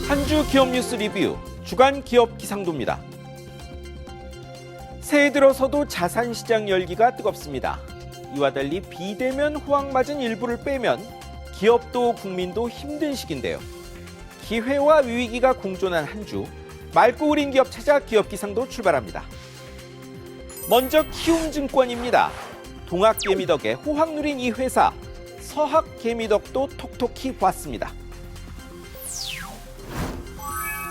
한 주 기업 뉴스 리뷰 주간 기업 기상도입니다. 새해 들어서도 자산시장 열기가 뜨겁습니다. 이와 달리 비대면 호황 맞은 일부를 빼면 기업도 국민도 힘든 시기인데요. 기회와 위기가 공존한 한 주, 맑고 우린 기업 찾아 기업 기상도 출발합니다. 먼저 키움증권입니다. 동학개미덕의 호황 누린 이 회사, 서학개미덕도 톡톡히 봤습니다.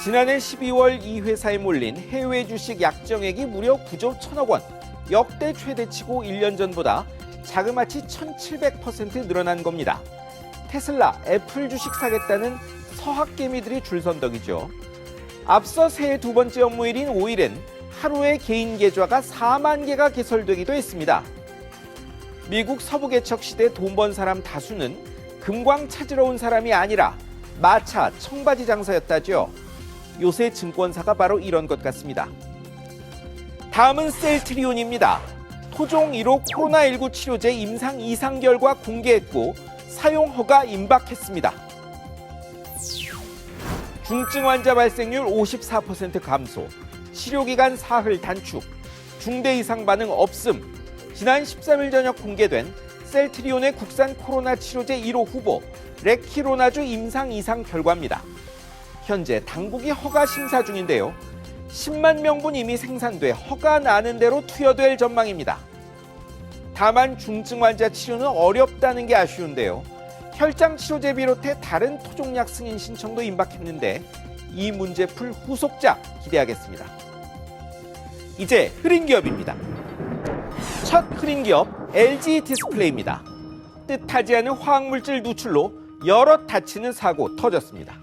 지난해 12월 이 회사에 몰린 해외 주식 약정액이 무려 9조 1천억 원, 역대 최대치고 1년 전보다 자그마치 1700% 늘어난 겁니다. 테슬라, 애플 주식 사겠다는 서학개미들이 줄선덕이죠. 앞서 새해 두 번째 업무일인 5일엔 하루에 개인 계좌가 4만 개가 개설되기도 했습니다. 미국 서부개척 시대 돈 번 사람 다수는 금광 찾으러 온 사람이 아니라 마차, 청바지 장사였다죠. 요새 증권사가 바로 이런 것 같습니다. 다음은 셀트리온입니다. 토종 1호 코로나19 치료제 임상 2상 결과 공개했고 사용 허가 임박했습니다. 중증 환자 발생률 54% 감소, 치료기간 사흘 단축, 중대 이상 반응 없음. 지난 13일 저녁 공개된 셀트리온의 국산 코로나 치료제 1호 후보 레키로나주 임상 2상 결과입니다. 현재 당국이 허가 심사 중인데요. 10만 명분 이미 생산돼 허가 나는 대로 투여될 전망입니다. 다만 중증 환자 치료는 어렵다는 게 아쉬운데요. 혈장 치료제 비롯해 다른 토종약 승인 신청도 임박했는데 이 문제 풀 후속작 기대하겠습니다. 이제 흐린 기업입니다. 첫 흐린 기업 LG 디스플레이입니다. 뜻하지 않은 화학물질 누출로 여럿 다치는 사고 터졌습니다.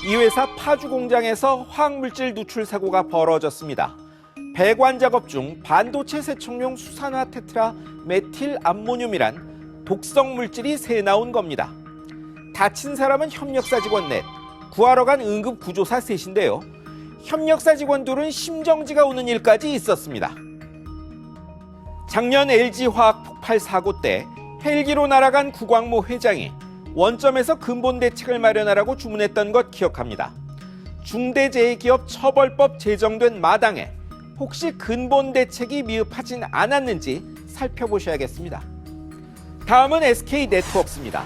이 회사 파주 공장에서 화학물질 누출 사고가 벌어졌습니다. 배관 작업 중 반도체 세척용 수산화 테트라 메틸 암모늄이란 독성 물질이 새 나온 겁니다. 다친 사람은 협력사 직원 넷, 구하러 간 응급 구조사 셋인데요. 협력사 직원 둘은 심정지가 오는 일까지 있었습니다. 작년 LG화학 폭발 사고 때 헬기로 날아간 구광모 회장이 원점에서 근본 대책을 마련하라고 주문했던 것 기억합니다. 중대재해기업 처벌법 제정된 마당에 혹시 근본 대책이 미흡하진 않았는지 살펴보셔야겠습니다. 다음은 SK네트워크입니다.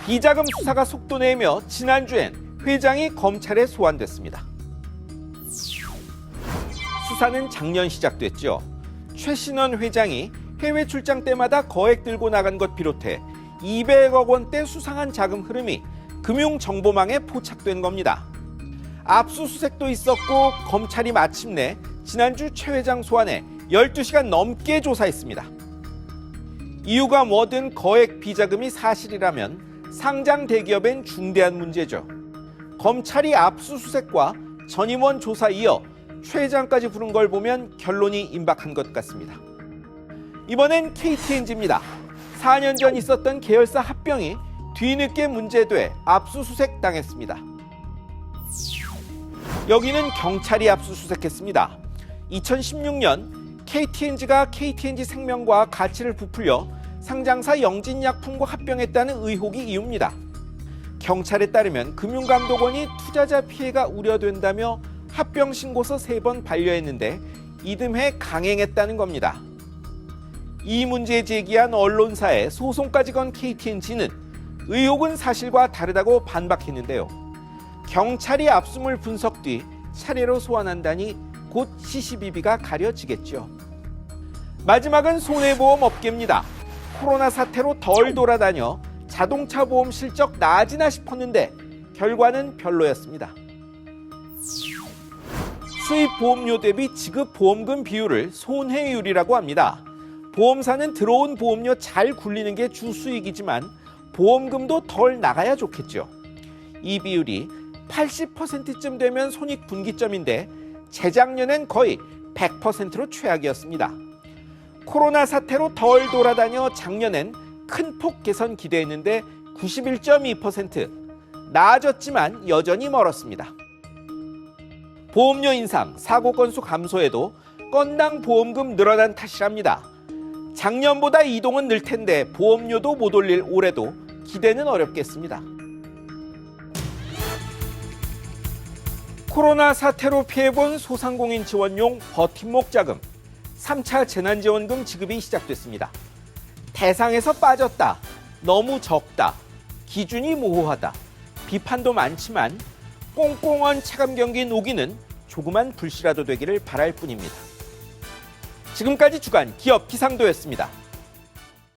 비자금 수사가 속도내며 지난주엔 회장이 검찰에 소환됐습니다. 수사는 작년 시작됐죠. 최신원 회장이 해외 출장 때마다 거액 들고 나간 것 비롯해 200억 원대 수상한 자금 흐름이 금융정보망에 포착된 겁니다. 압수수색도 있었고 검찰이 마침내 지난주 최 회장 소환에 12시간 넘게 조사했습니다. 이유가 뭐든 거액 비자금이 사실이라면 상장 대기업엔 중대한 문제죠. 검찰이 압수수색과 전임원 조사 이어 최 회장까지 부른 걸 보면 결론이 임박한 것 같습니다. 이번엔 KTNG입니다. 4년 전 있었던 계열사 합병이 뒤늦게 문제돼 압수수색 당했습니다. 여기는 경찰이 압수수색했습니다. 2016년 KTNG가 KTNG생명과 가치를 부풀려 상장사 영진약품과 합병했다는 의혹이 이유입니다. 경찰에 따르면 금융감독원이 투자자 피해가 우려된다며 합병 신고서 3번 반려했는데 이듬해 강행했다는 겁니다. 이 문제 제기한 언론사에 소송까지 건 KTNG는 의혹은 사실과 다르다고 반박했는데요. 경찰이 압수물 분석 뒤 차례로 소환한다니 곧 시시비비가 가려지겠죠. 마지막은 손해보험 업계입니다. 코로나 사태로 덜 돌아다녀 자동차 보험 실적 나아지나 싶었는데 결과는 별로였습니다. 수입 보험료 대비 지급 보험금 비율을 손해율이라고 합니다. 보험사는 들어온 보험료 잘 굴리는 게 주 수익이지만 보험금도 덜 나가야 좋겠죠. 이 비율이 80%쯤 되면 손익분기점인데 재작년엔 거의 100%로 최악이었습니다. 코로나 사태로 덜 돌아다녀 작년엔 큰 폭 개선 기대했는데 91.2%, 나아졌지만 여전히 멀었습니다. 보험료 인상, 사고 건수 감소에도 건당 보험금 늘어난 탓이랍니다. 작년보다 이동은 늘 텐데 보험료도 못 올릴 올해도 기대는 어렵겠습니다. 코로나 사태로 피해본 소상공인 지원용 버팀목 자금, 3차 재난지원금 지급이 시작됐습니다. 대상에서 빠졌다, 너무 적다, 기준이 모호하다, 비판도 많지만 꽁꽁한 차감 경기 녹이는 조그만 불씨라도 되기를 바랄 뿐입니다. 지금까지 주간 기업 기상도였습니다.